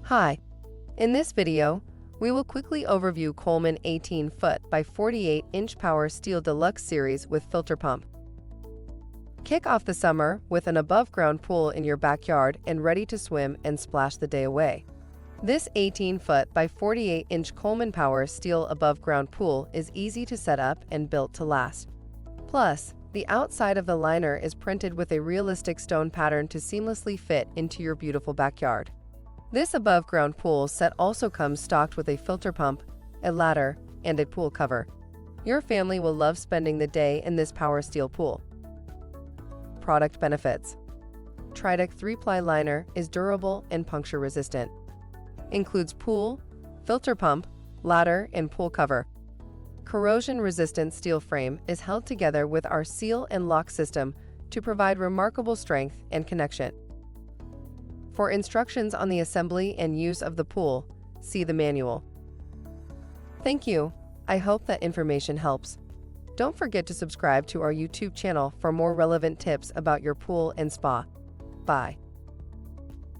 Hi, in this video, we will quickly overview Coleman 18-foot by 48-inch power Steel Deluxe Series with filter pump. Kick off the summer with an above-ground pool in your backyard and ready to swim and splash the day away. This 18-foot by 48-inch Coleman power steel above-ground pool is easy to set up and built to last. Plus, the outside of the liner is printed with a realistic stone pattern to seamlessly fit into your beautiful backyard. This above-ground pool set also comes stocked with a filter pump, a ladder, and a pool cover. Your family will love spending the day in this power steel pool. Product benefits. Tritech 3-ply liner is durable and puncture-resistant. Includes pool, filter pump, ladder, and pool cover. Corrosion-resistant steel frame is held together with our seal and lock system to provide remarkable strength and connection. For instructions on the assembly and use of the pool, see the manual. Thank you. I hope that information helps. Don't forget to subscribe to our YouTube channel for more relevant tips about your pool and spa. Bye.